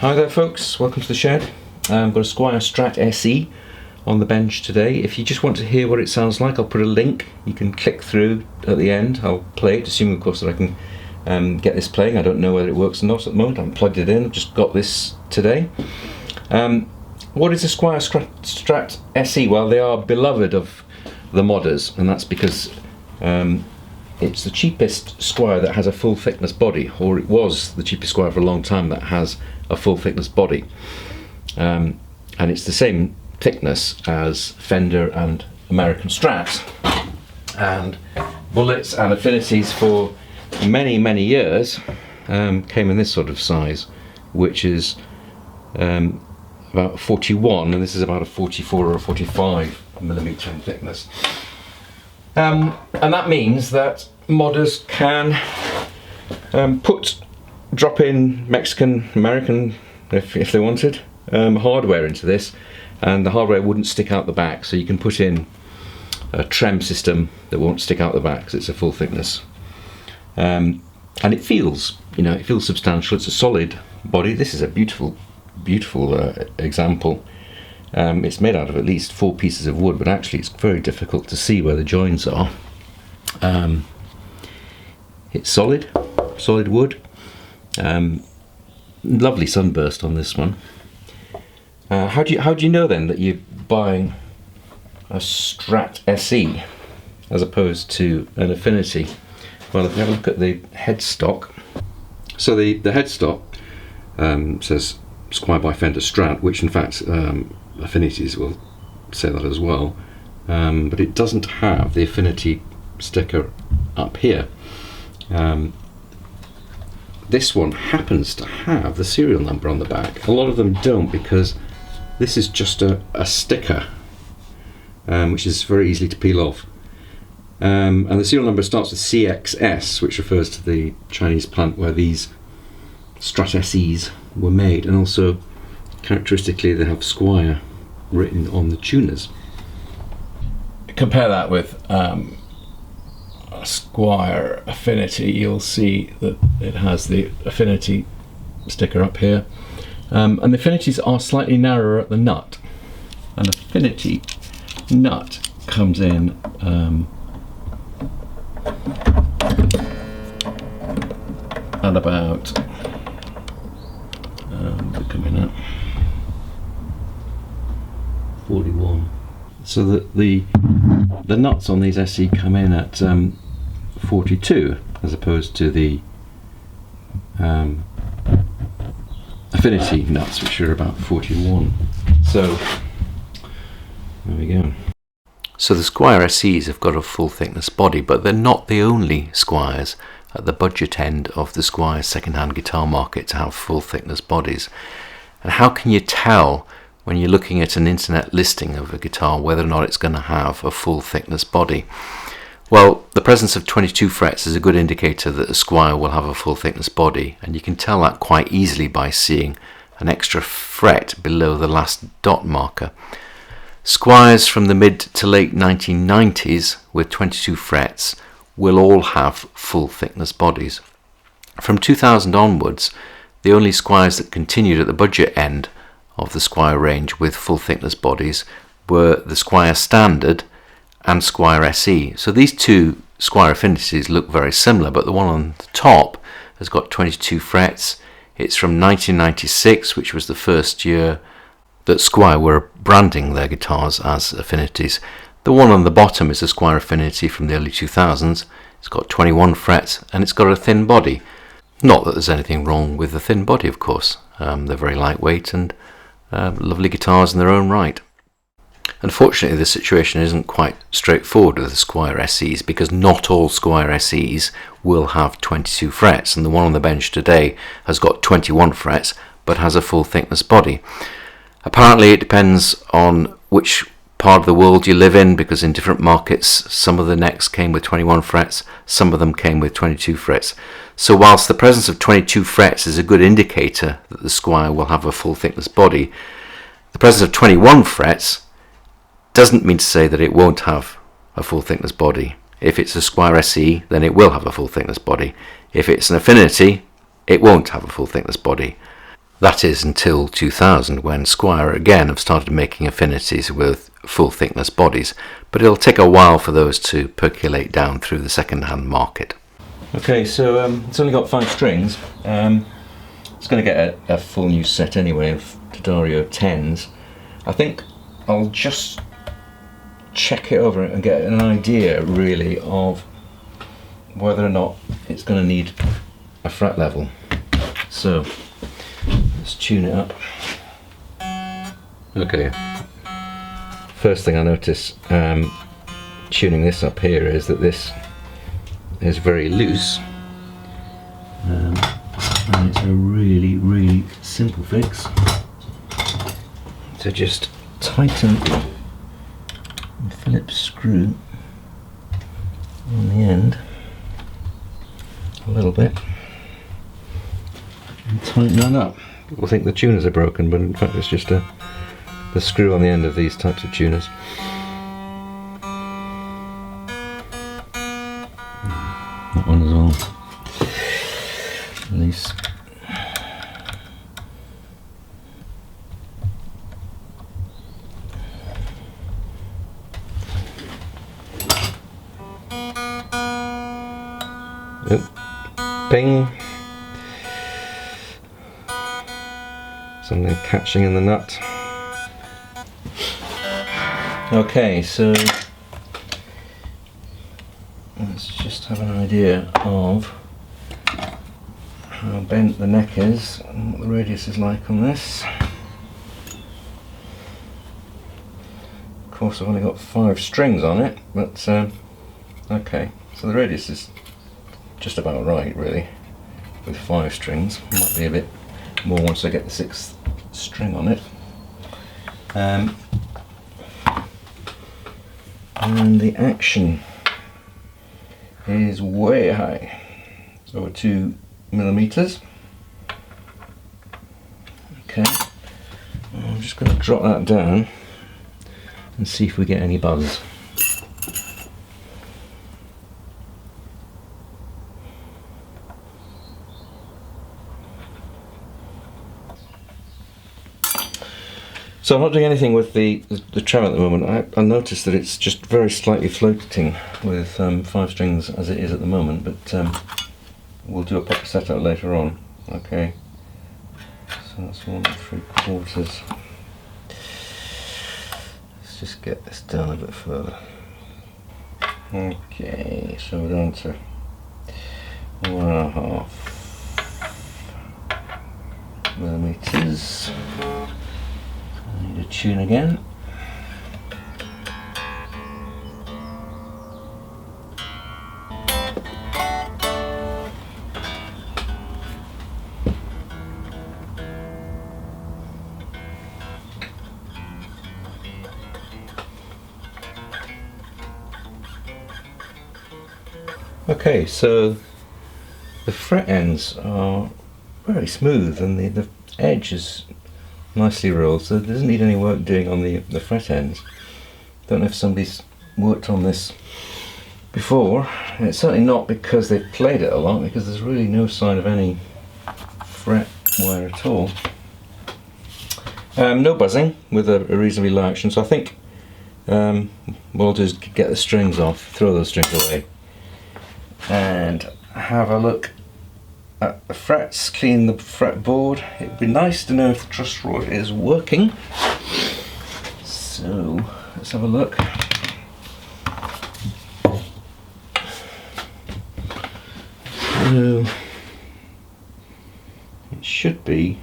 Hi there folks, welcome to the shed. I've got a Squier Strat SE on the bench today. If you just want to hear what it sounds like, I'll put a link. You can click through at the end. I'll play it, assuming of course that I can get this playing. I don't know whether it works or not at the moment. I haven't plugged it in, I've just got this today. What is a Squier Strat SE? Well, they are beloved of the modders, and that's because it's the cheapest Squier that has a full thickness body, or it was the cheapest Squier for a long time that has a full thickness body, and it's the same thickness as Fender and American Strats, and bullets and affinities for many years came in this sort of size, which is about 41, and this is about a 44 or a 45 millimeter in thickness. And that means that modders can drop in Mexican, American, if they wanted, hardware into this, and the hardware wouldn't stick out the back, so you can put in a trem system that won't stick out the back because it's a full thickness. And it feels, it feels substantial. It's a solid body. This is a beautiful example. It's made out of at least 4 pieces of wood, but actually it's very difficult to see where the joins are. It's solid wood. Lovely sunburst on this one. How do you know then that you're buying a Strat SE as opposed to an Affinity? Well, if you have a look at the headstock, so the headstock says Squier by Fender Strat, which in fact Affinities will say that as well, but it doesn't have the Affinity sticker up here. This one happens to have the serial number on the back. A lot of them don't, because this is just a sticker, which is very easy to peel off. And the serial number starts with CXS, which refers to the Chinese plant where these Strat SEs were made, and also characteristically they have Squier written on the tuners. Compare that with a Squier Affinity. You'll see that it has the Affinity sticker up here, and the Affinities are slightly narrower at the nut. An Affinity nut comes in at about coming at 41. So that the nuts on these SE come in at 42, as opposed to the Affinity nuts, which are about 41. So there we go. So the Squier SEs have got a full thickness body, but they're not the only Squiers at the budget end of the Squier second-hand guitar market to have full thickness bodies. And how can you tell when you're looking at an internet listing of a guitar whether or not it's going to have a full thickness body? Well, the presence of 22 frets is a good indicator that a Squier will have a full thickness body, and you can tell that quite easily by seeing an extra fret below the last dot marker. Squiers from the mid to late 1990s with 22 frets will all have full thickness bodies. From 2000 onwards, the only Squiers that continued at the budget end of the Squier range with full thickness bodies were the Squier Standard and Squier SE. So these two Squier Affinities look very similar, but the one on the top has got 22 frets. It's from 1996, which was the first year that Squier were branding their guitars as Affinities. The one on the bottom is a Squier Affinity from the early 2000s. It's got 21 frets and it's got a thin body. Not that there's anything wrong with the thin body, of course. They're very lightweight and lovely guitars in their own right. Unfortunately, the situation isn't quite straightforward with the Squier SEs, because not all Squier SEs will have 22 frets, and the one on the bench today has got 21 frets but has a full thickness body. Apparently it depends on which part of the world you live in, because in different markets some of the necks came with 21 frets, some of them came with 22 frets. So whilst the presence of 22 frets is a good indicator that the Squier will have a full thickness body, the presence of 21 frets doesn't mean to say that it won't have a full thickness body. If it's a Squier SE, then it will have a full thickness body. If it's an Affinity, it won't have a full thickness body. That is until 2000, when Squier again have started making affinities with full thickness bodies, but it'll take a while for those to percolate down through the second-hand market. Okay, so it's only got 5 strings. It's going to get a full new set anyway of D'Addario 10s. I think I'll just check it over and get an idea really of whether or not it's going to need a fret level. So let's tune it up. Okay, first thing I notice tuning this up here is that this is very loose, and it's a really simple fix to just tighten the Phillips screw on the end a little bit and tighten that up. People think the tuners are broken, but in fact it's just the screw on the end of these types of tuners. That one as well. Release. Ping. Something catching in the nut. Okay, so let's just have an idea of how bent the neck is and what the radius is like on this. Of course, I've only got 5 strings on it, but okay, so the radius is just about right really with 5 strings. Might be a bit more once I get the 6th string on it. And the action is way high. It's over 2 millimeters. Okay, I'm just going to drop that down and see if we get any buzz. So I'm not doing anything with the trem at the moment. I noticed that it's just very slightly floating with 5 strings as it is at the moment, but we'll do a proper setup later on. Okay, so that's 1 3/4. Let's just get this down a bit further. Okay, so we're down to 1.5 millimeters. I need to tune again. Okay, so the fret ends are very smooth and the edge is nicely rolled, so it doesn't need any work doing on the fret ends. Don't know if somebody's worked on this before, and it's certainly not because they've played it a lot, because there's really no sign of any fret wear at all. No buzzing with a reasonably low action, so I think what I'll do is get the strings off, throw those strings away, and have a look at the frets, clean the fretboard. It'd be nice to know if the truss rod is working. So let's have a look. So it should be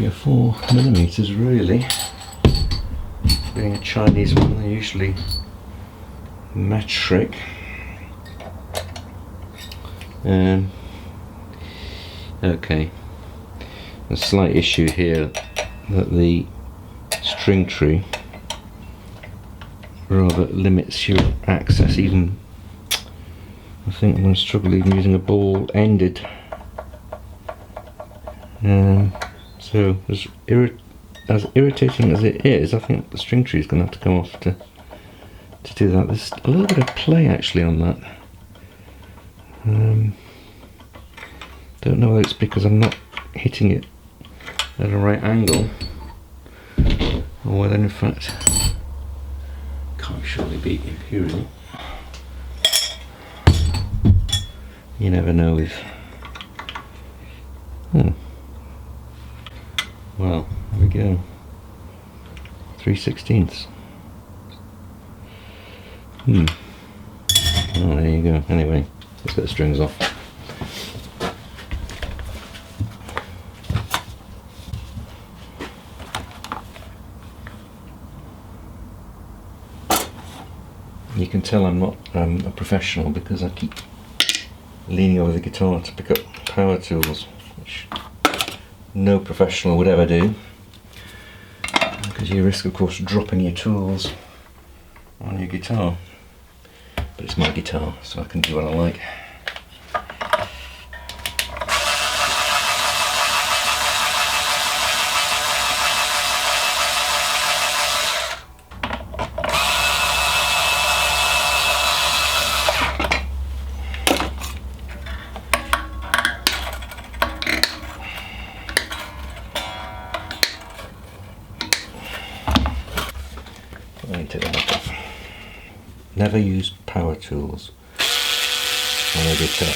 a 4 millimeters really. Being a Chinese one, they're usually metric. Okay, a slight issue here that the string tree rather limits your access. Even I think I'm going to struggle even using a ball ended. So as irritating as it is, I think the string tree is going to have to come off to do that. There's a little bit of play actually on that. Don't know whether it's because I'm not hitting it at a right angle, or whether in fact can't surely be imperial. You never know with. Well, there we go. 3/16. Oh, there you go. Anyway, let's get the strings off. You can tell I'm not a professional because I keep leaning over the guitar to pick up power tools, which no professional would ever do, because you risk, of course, dropping your tools on your guitar. But it's my guitar, so I can do what I like. Never use power tools on a guitar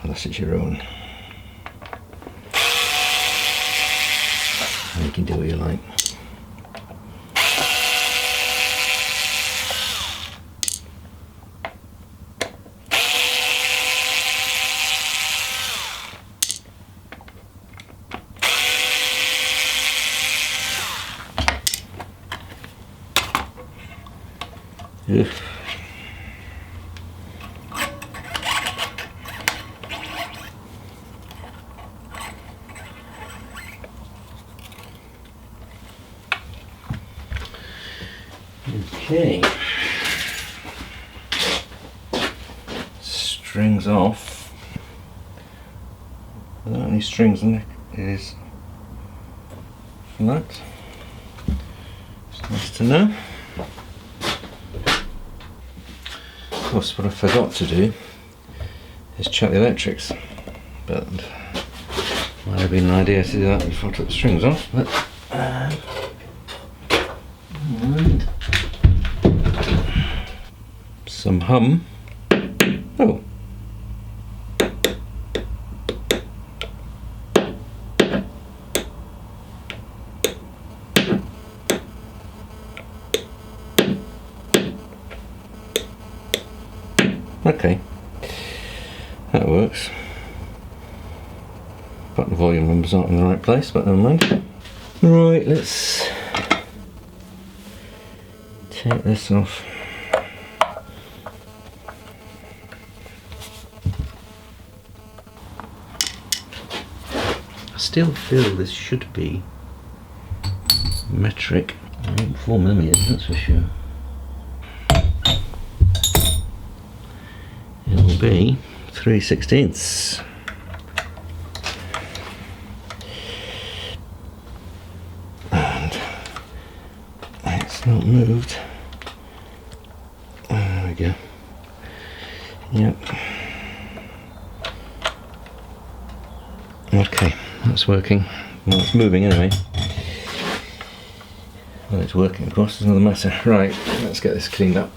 unless it's your own. And you can do what you like. Ugh. Okay, strings off. Without any strings, the neck is flat. It's nice to know. Of course, what I forgot to do is check the electrics, but might have been an idea to do that before I took the strings off. But and some hum. Oh. Okay, that works. But the volume numbers aren't in the right place, but never mind. Right, let's take this off. I still feel this should be metric. 4mm, that's for sure. It'll be 3/16. And it's not moved. There we go. Yep. Okay, that's working. Well, it's moving anyway. Well, it's working, of course, is another matter. Right, let's get this cleaned up.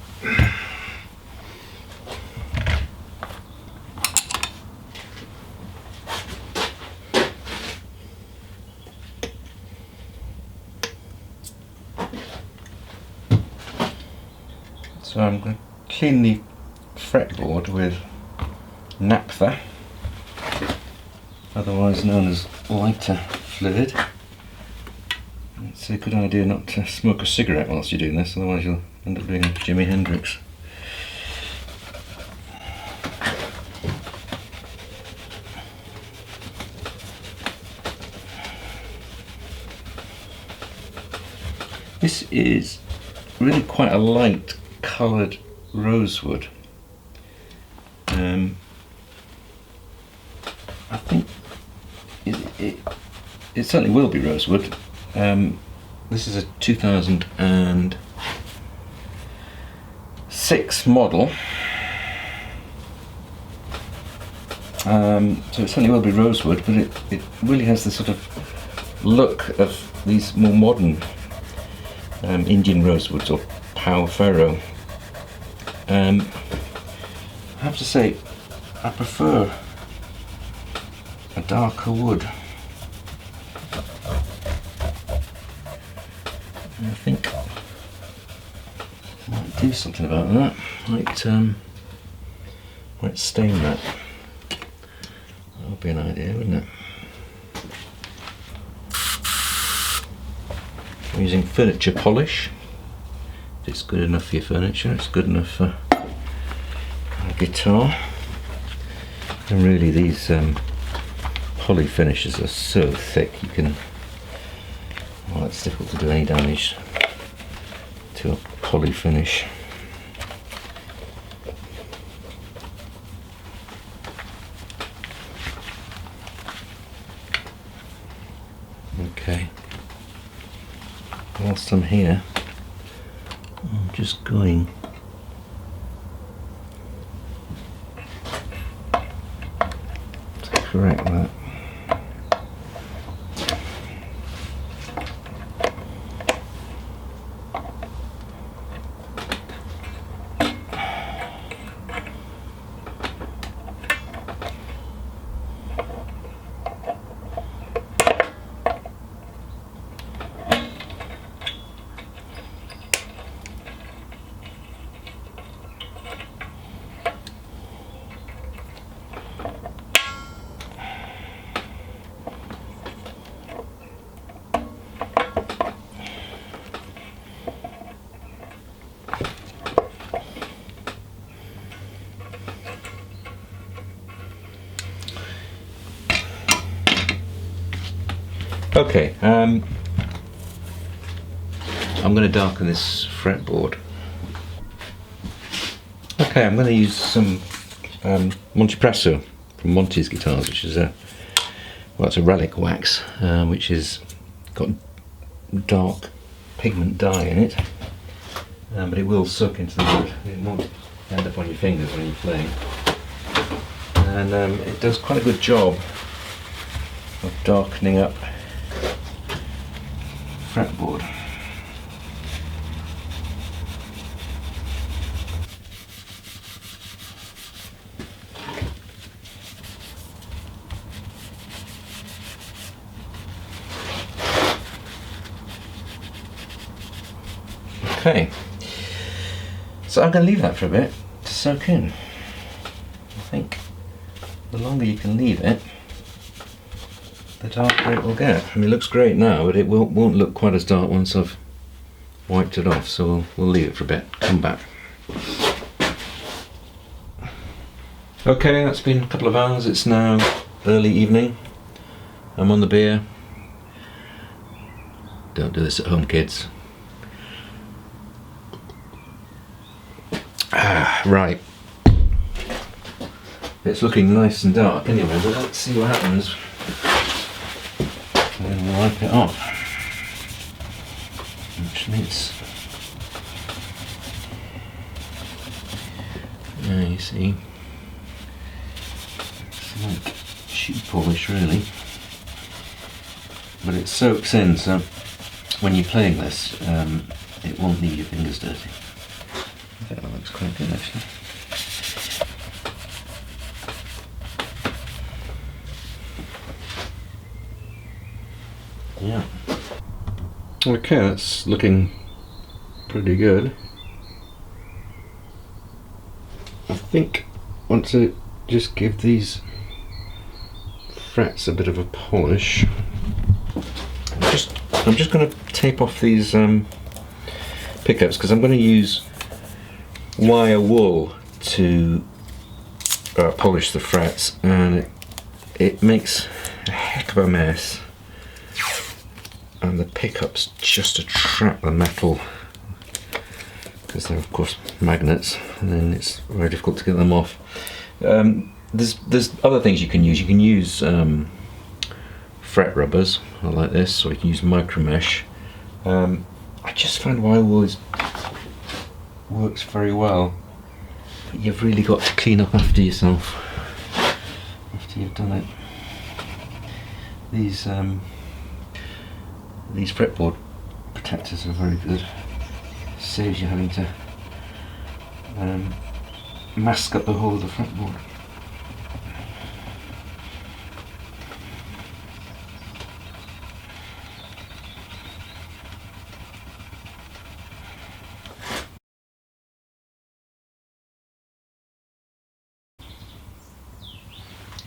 So I'm going to clean the fretboard with naphtha, otherwise known as lighter fluid. It's a good idea not to smoke a cigarette whilst you're doing this, otherwise you'll end up doing a Jimi Hendrix. This is really quite a light coloured rosewood. I think it certainly will be rosewood. This is a 2006 model, So it certainly will be rosewood, but it really has the sort of look of these more modern Indian rosewoods or Pau Ferro. I have to say, I prefer a darker wood. I think I might do something about that. Might stain that. That would be an idea, wouldn't it? I'm using furniture polish. If it's good enough for your furniture, it's good enough for a guitar. And really, these poly finishes are so thick you can. Well, it's difficult to do any damage to a poly finish. Okay. Whilst I'm here, I'm just going to correct that. Okay, I'm going to darken this fretboard. Okay, I'm going to use some Monte Presso from Monte's guitars, which is it's a relic wax, which is got dark pigment dye in it, but it will soak into the wood. It won't end up on your fingers when you're playing, and it does quite a good job of darkening up fretboard. Okay, so I'm going to leave that for a bit to soak in. I think the longer you can leave it, the darker it will get. I mean, it looks great now, but it won't look quite as dark once I've wiped it off, so we'll leave it for a bit, come back. Okay, that's been a couple of hours. It's now early evening. I'm on the beer. Don't do this at home, kids. Right. It's looking nice and dark anyway, but let's see what happens when we wipe it off. Actually, you see, it's like shoe polish really, but it soaks in, so when you're playing this, it won't leave your fingers dirty. I think that looks quite good actually. Yeah. Okay, that's looking pretty good. I think I want to just give these frets a bit of a polish. I'm just going to tape off these pickups because I'm going to use wire wool to polish the frets, and it makes a heck of a mess, and the pickups just attract the metal because they're of course magnets, and then it's very difficult to get them off. There's other things you can use. You can use fret rubbers like this, or you can use micro mesh. I just find wire wool works very well, but you've really got to clean up after yourself. after you've done it. These fretboard protectors are very good. Saves you having to mask up the whole of the fretboard.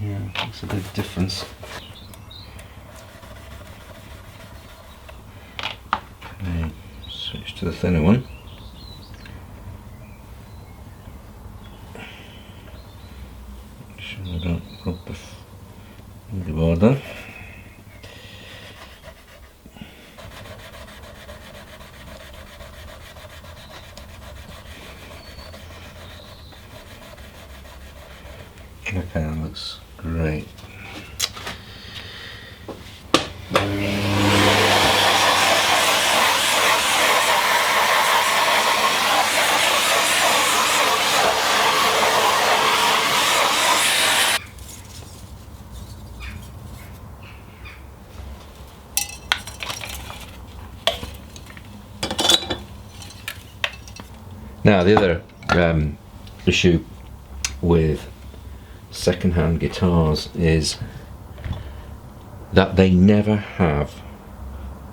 Yeah, makes a big difference. Okay, switch to the thinner one. Make sure I don't rub the border. Okay, that looks great. Now the other issue with second-hand guitars is that they never have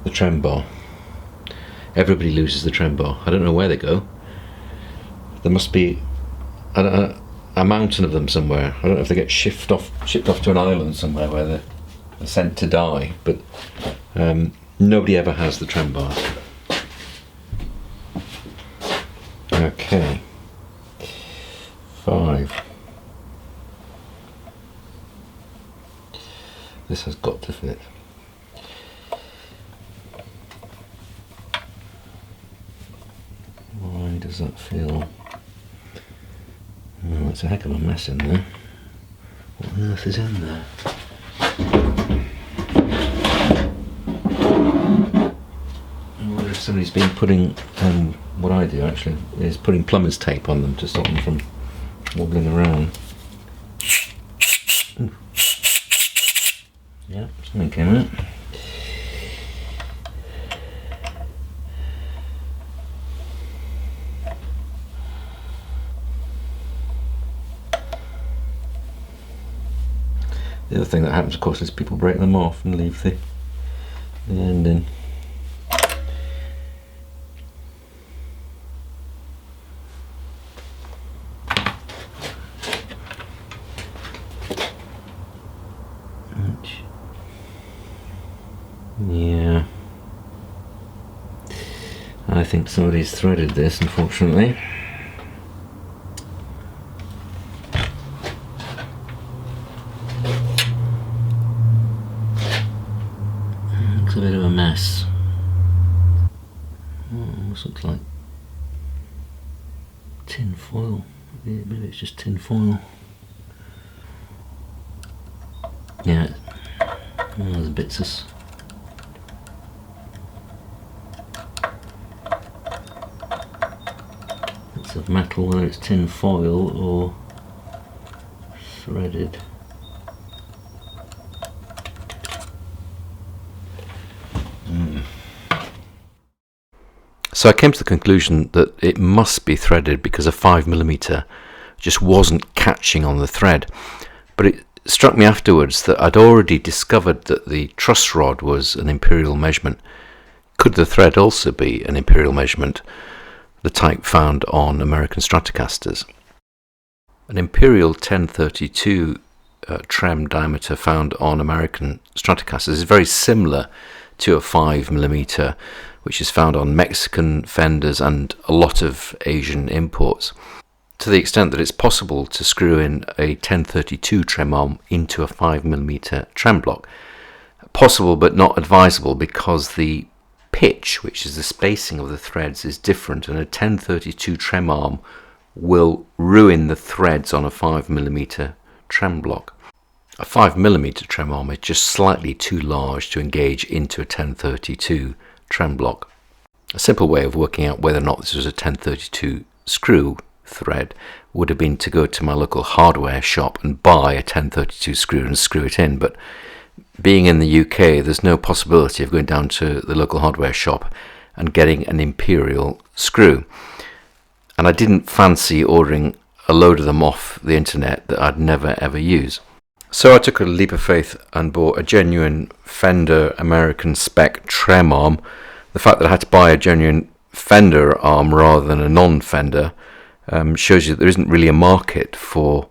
the trem bar. Everybody loses the trem bar. I don't know where they go. There must be a mountain of them somewhere. I don't know if they get shipped off to an island somewhere where they're sent to die, but nobody ever has the trem bar. Okay, 5. This has got to fit. Why does that feel... Oh, it's a heck of a mess in there. What on earth is in there? I wonder if somebody's been putting... what I do actually is putting plumber's tape on them to stop them from wobbling around. Ooh. Yeah, something came out. The other thing that happens, of course, is people break them off and leave the end in. Yeah, I think somebody's threaded this, unfortunately. Looks a bit of a mess. Almost looks like tin foil. Maybe it's just tin foil. Yeah, there's bits of metal, whether it's tin foil or threaded. So I came to the conclusion that it must be threaded because a 5mm just wasn't catching on the thread. But it struck me afterwards that I'd already discovered that the truss rod was an imperial measurement. Could the thread also be an imperial measurement, the type found on American Stratocasters? An imperial 1032 trem diameter found on American Stratocasters is very similar to a 5mm which is found on Mexican Fenders and a lot of Asian imports, to the extent that it's possible to screw in a 1032 trem arm into a 5mm trem block. Possible but not advisable because the pitch, which is the spacing of the threads, is different, and a 1032 trem arm will ruin the threads on a 5mm trem block. A 5mm trem arm is just slightly too large to engage into a 1032 trem block. A simple way of working out whether or not this was a 1032 screw thread would have been to go to my local hardware shop and buy a 1032 screw and screw it in. But being in the UK, there's no possibility of going down to the local hardware shop and getting an imperial screw. And I didn't fancy ordering a load of them off the internet that I'd never ever use. So I took a leap of faith and bought a genuine Fender American spec trem arm. The fact that I had to buy a genuine Fender arm rather than a non-Fender shows you that there isn't really a market for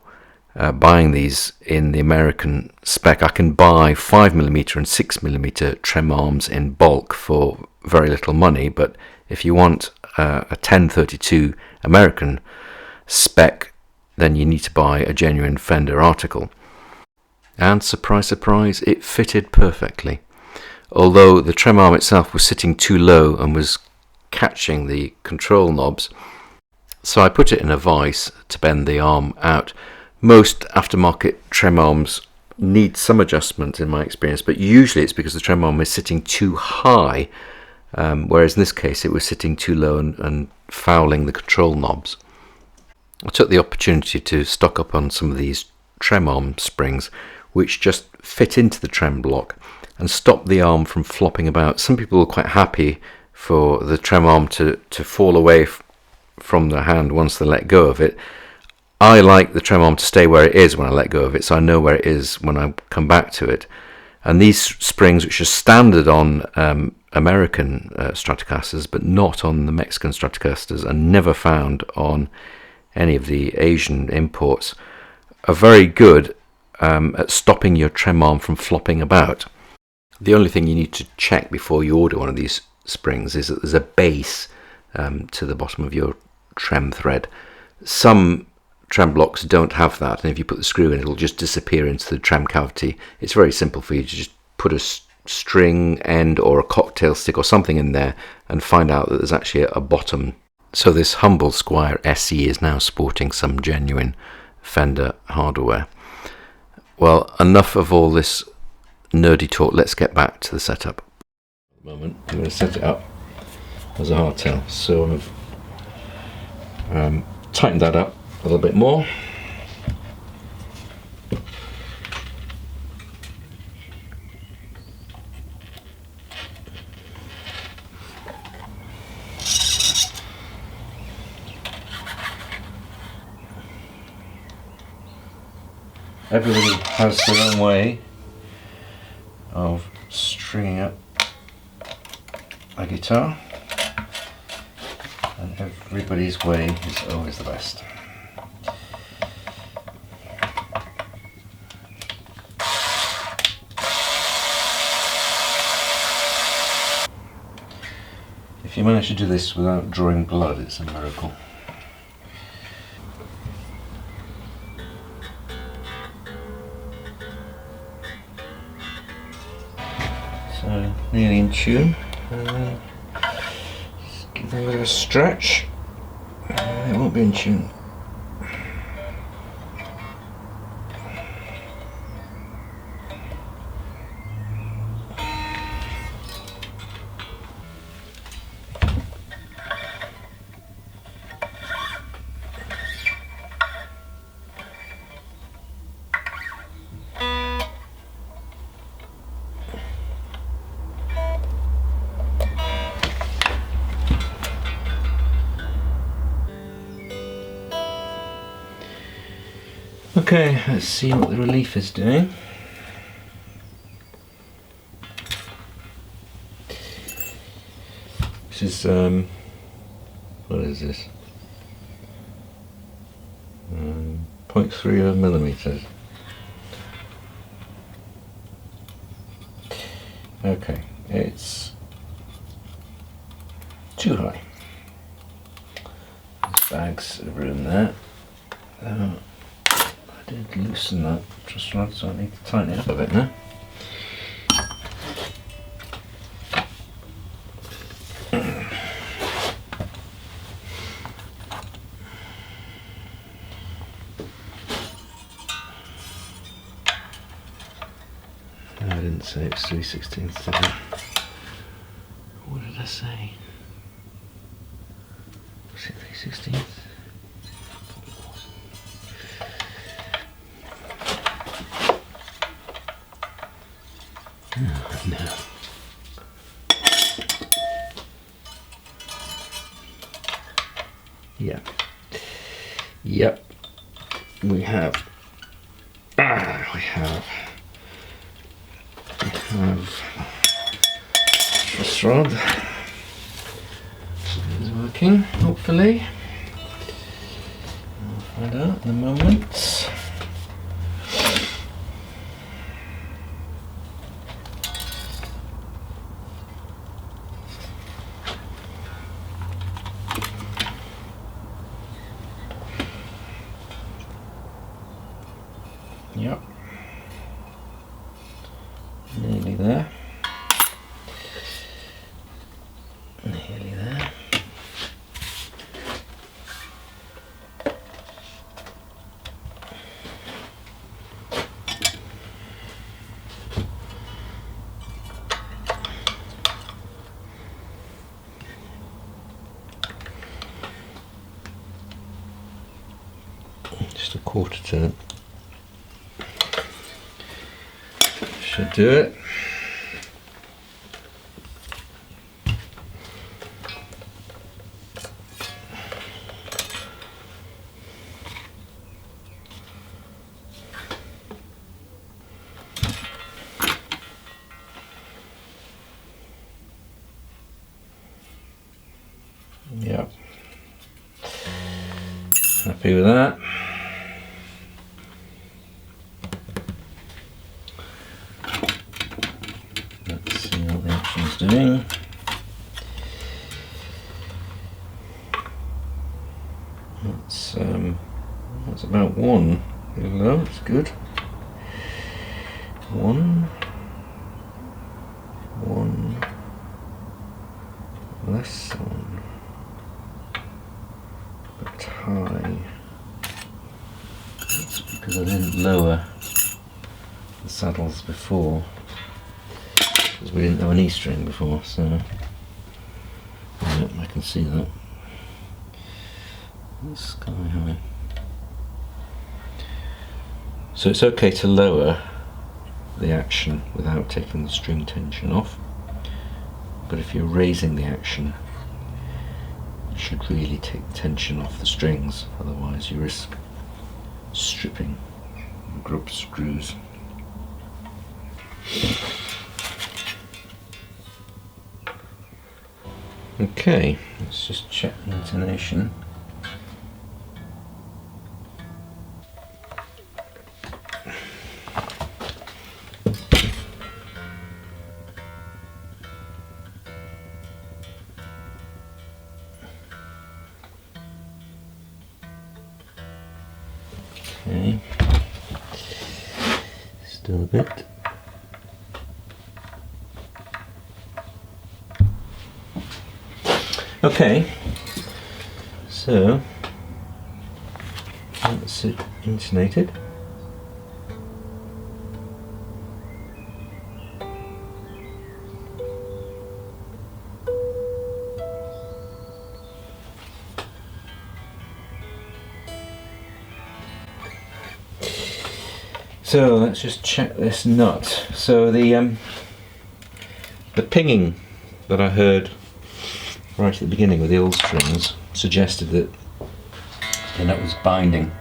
buying these in the American spec. I can buy 5mm and 6mm trem arms in bulk for very little money, but if you want a 1032 American spec, then you need to buy a genuine Fender article. And surprise, surprise, it fitted perfectly. Although the trem arm itself was sitting too low and was catching the control knobs, so I put it in a vise to bend the arm out. Most aftermarket trem arms need some adjustment in my experience, but usually it's because the trem arm is sitting too high, whereas in this case it was sitting too low and fouling the control knobs. I took the opportunity to stock up on some of these trem arm springs which just fit into the trem block and stop the arm from flopping about. Some people are quite happy for the trem arm to fall away from the hand once they let go of it. I like the trem arm to stay where it is when I let go of it, so I know where it is when I come back to it. And these springs, which are standard on American Stratocasters but not on the Mexican Stratocasters and never found on any of the Asian imports, are very good at stopping your trem arm from flopping about. The only thing you need to check before you order one of these springs is that there's a base to the bottom of your trem thread. Some trem blocks don't have that, and if you put the screw in, it'll just disappear into the trem cavity. It's very simple for you to just put a string end or a cocktail stick or something in there and find out that there's actually a bottom. So this humble Squier SE is now sporting some genuine Fender hardware. Well, enough of all this nerdy talk, let's get back to the setup. At the moment, I'm going to set it up as a hardtail, so I've tightened that up a little bit more. Everybody has their own way of stringing up a guitar, and everybody's way is always the best. If you manage to do this without drawing blood, it's a miracle. So, nearly in tune. Just give them a bit of a stretch. It won't be in tune. Okay, let's see what the relief is doing. This is, what is this? 0.3 millimeters. Okay, it's too high. There's bags of room there. I did loosen that just right, so I need to tighten it up a bit now. I didn't say it's 3/16. What did I say? Was it 3/16? No. Yeah. Yep. We have this rod is working, hopefully. I'll find out in a moment. Yep. Nearly there. Nearly there. Just a quarter turn. Should do it. Yep. Happy with that. Let's see what the action's doing. That's about one. A little low, it's good. One, less one, but high. That's because I didn't lower the saddles before, because we didn't have an E string before, so yeah, I can see that. Sky high. So it's okay to lower the action without taking the string tension off, but if you're raising the action, you should really take the tension off the strings, otherwise you risk stripping the grub screws. Okay, let's just check the intonation. Okay, still a bit. Okay, so that's it intonated. So let's just check this nut. So the pinging that I heard right at the beginning with the old strings suggested that the nut was binding.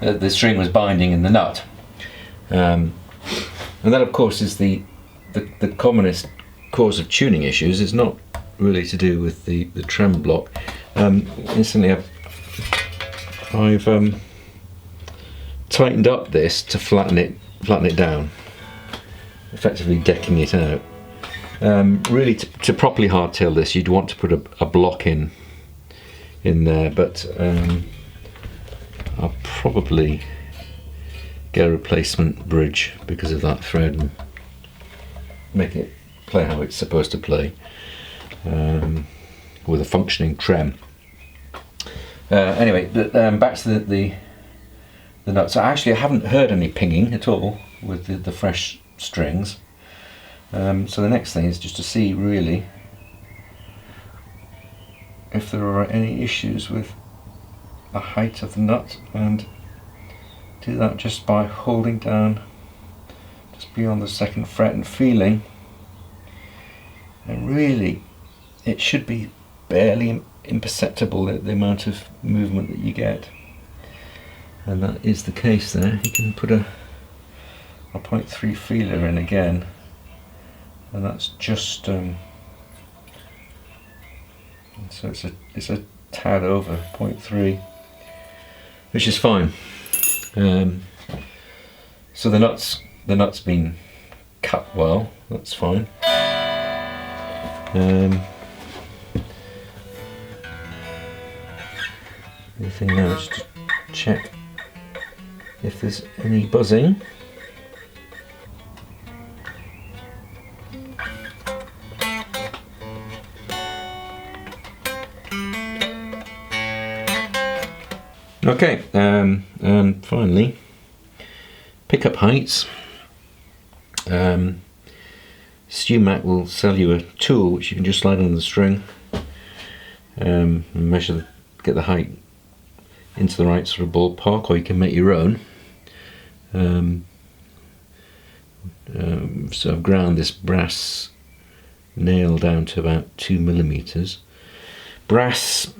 The string was binding in the nut, and that, of course, is the commonest cause of tuning issues. It's not really to do with the trem block. Instantly, I've tightened up this to flatten it down, effectively decking it out. Really, to properly hardtail this, you'd want to put a block in there, but I'll probably get a replacement bridge because of that thread and make it play how it's supposed to play, with a functioning trem. Anyway, back to the nut. So actually I haven't heard any pinging at all with the fresh strings. So the next thing is just to see really if there are any issues with the height of the nut, and do that just by holding down just beyond the second fret and feeling And really, it should be barely imperceptible, the amount of movement that you get. And that is the case there. You can put a 0.3 feeler in again, and that's just so it's a tad over 0.3, which is fine. So the nut's been cut well. That's fine. The thing now is to check if there's any buzzing. Okay, and finally, pickup heights. StuMac will sell you a tool which you can just slide on the string and get the height into the right sort of ballpark, or you can make your own. So I've ground this brass nail down to about 2mm. Brass,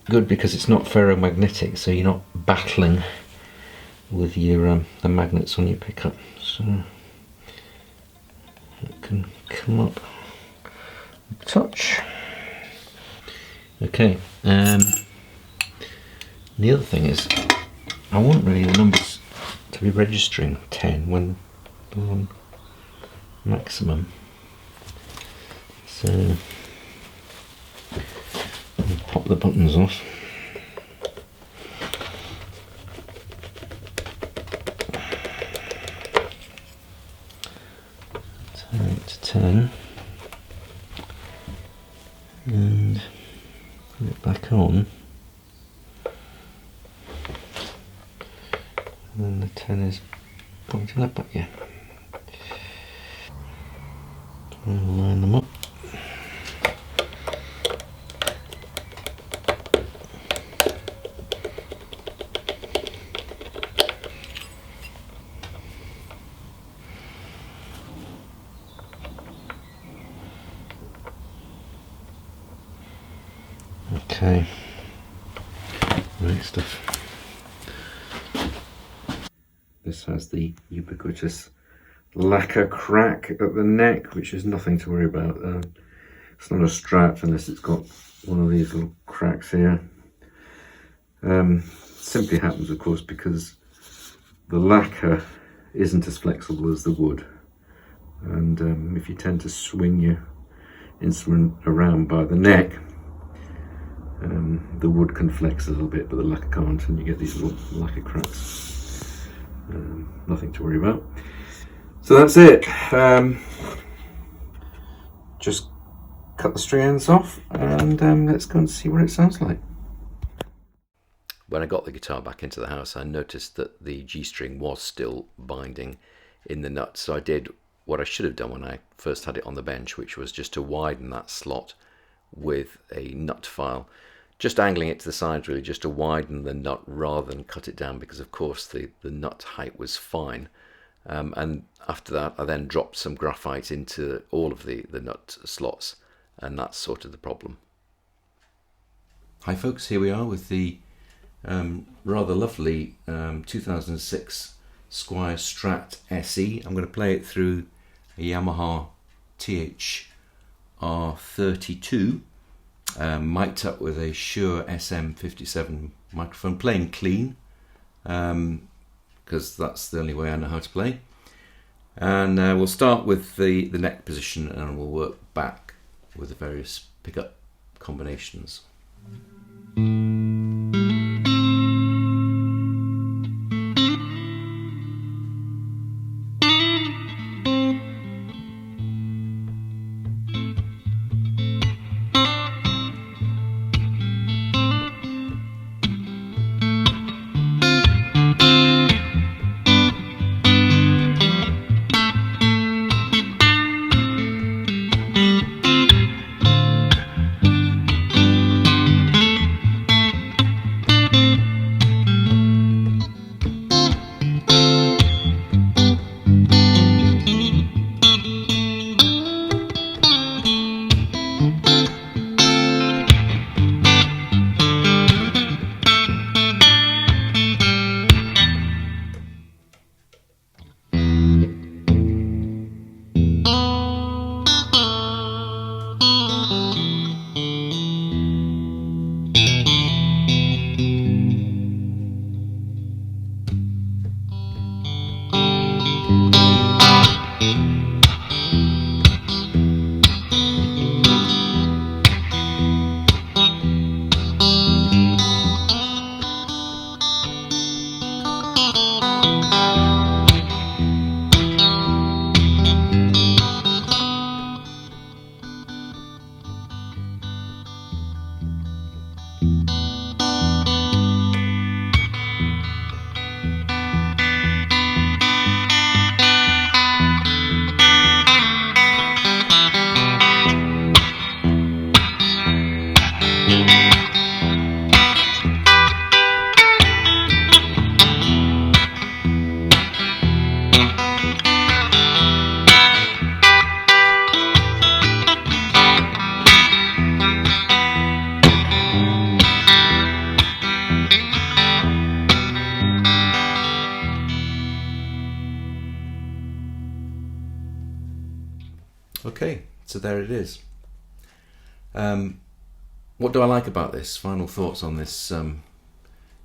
good because it's not ferromagnetic, so you're not battling with your the magnets on your pickup, so it can come up a touch. Okay, the other thing is, I want really the numbers to be registering 10 when they're on maximum. So I'll pop the buttons off. Turn it to 10 and put it back on. And then the 10 is pointing up at you. And line them up. Okay, right stuff. This has the ubiquitous lacquer crack at the neck, which is nothing to worry about. It's not a Strat unless it's got one of these little cracks here. Simply happens, of course, because the lacquer isn't as flexible as the wood, and if you tend to swing your instrument around by the neck, the wood can flex a little bit, but the lacquer can't, and you get these little lacquer cracks. Nothing to worry about. So that's it. Just cut the string ends off, and let's go and see what it sounds like. When I got the guitar back into the house, I noticed that the G-string was still binding in the nut, so I did what I should have done when I first had it on the bench, which was just to widen that slot with a nut file, just angling it to the sides really, just to widen the nut rather than cut it down, because of course the nut height was fine. And after that I then dropped some graphite into all of the nut slots, and that sorted the problem. Hi folks, here we are with the rather lovely 2006 Squier Strat SE. I'm going to play it through a Yamaha THR32, mic'd up with a Shure SM57 microphone, playing clean, because that's the only way I know how to play. And we'll start with the neck position, and we'll work back with the various pickup combinations. Okay, so there it is. What do I like about this? Final thoughts on this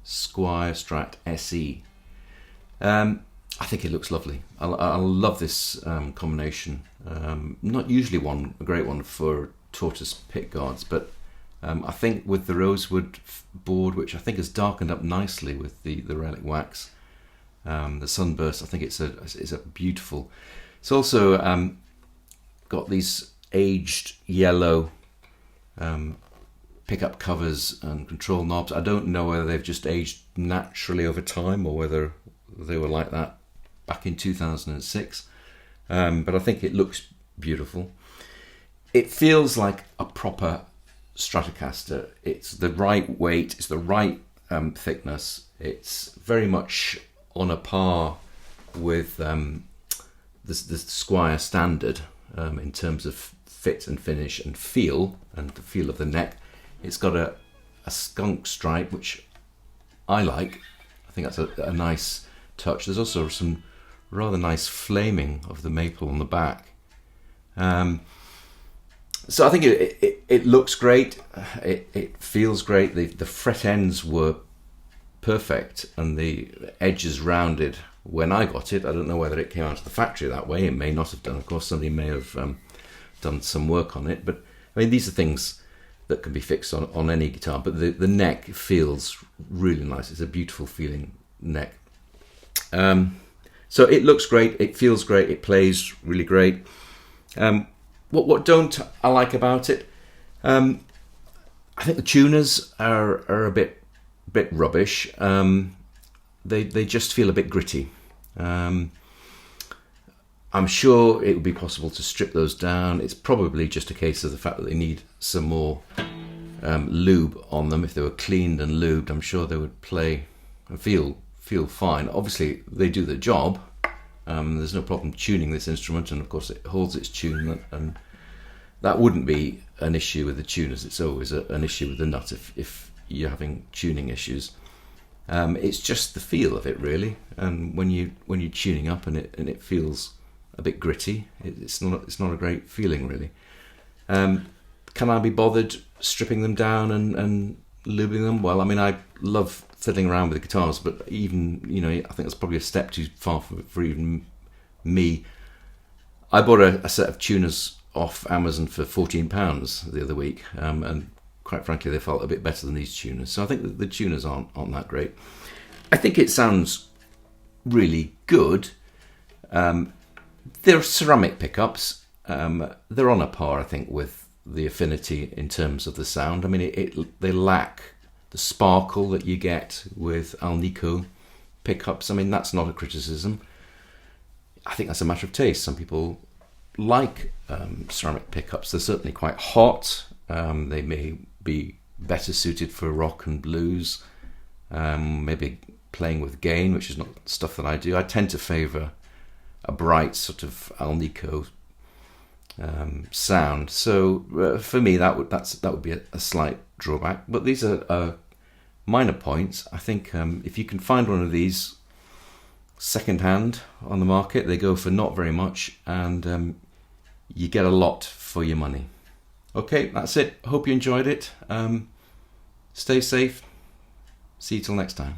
Squier Strat SE. I think it looks lovely. I love this combination. Not usually a great one for tortoise pick guards, but I think with the rosewood board, which I think has darkened up nicely with the relic wax, the sunburst, I think it's a beautiful. It's also got these aged yellow pickup covers and control knobs. I don't know whether they've just aged naturally over time or whether they were like that back in 2006, but I think it looks beautiful. It feels like a proper Stratocaster. It's the right weight, it's the right thickness. It's very much on a par with the Squier standard in terms of fit and finish and feel, and the feel of the neck. It's got a skunk stripe, which I like. I think that's a nice touch. There's also some rather nice flaming of the maple on the back. So I think it looks great. It feels great. The fret ends were perfect and the edges rounded when I got it. I don't know whether it came out of the factory that way. It may not have done. Of course, somebody may have done some work on it. But I mean, these are things that can be fixed on any guitar. But the neck feels really nice. It's a beautiful feeling neck. So it looks great. It feels great. It plays really great. What don't I like about it? I think the tuners are a bit rubbish. They just feel a bit gritty. I'm sure it would be possible to strip those down. It's probably just a case of the fact that they need some more lube on them. If they were cleaned and lubed, I'm sure they would play and feel fine. Obviously, they do the job. There's no problem tuning this instrument, and of course it holds its tune, and that wouldn't be an issue with the tuners. It's always an issue with the nut if you're having tuning issues. It's just the feel of it, really, and when you're tuning up and it feels a bit gritty, it's not a great feeling, really. Can I be bothered stripping them down and lubing them? Well, I mean, I love fiddling around with the guitars, but even, I think that's probably a step too far for even me. I bought a set of tuners off Amazon for £14 the other week, and quite frankly, they felt a bit better than these tuners. So I think the tuners aren't that great. I think it sounds really good. They're ceramic pickups. They're on a par, I think, with the Affinity in terms of the sound. I mean, they lack the sparkle that you get with Alnico pickups. I mean, that's not a criticism. I think that's a matter of taste. Some people like ceramic pickups. They're certainly quite hot. They may be better suited for rock and blues, maybe playing with gain, which is not stuff that I do. I tend to favour a bright sort of Alnico sound. So for me, that would be a slight drawback. But these are minor points. I think if you can find one of these second-hand on the market, they go for not very much, and you get a lot for your money. Okay, that's it. Hope you enjoyed it. Stay safe. See you till next time.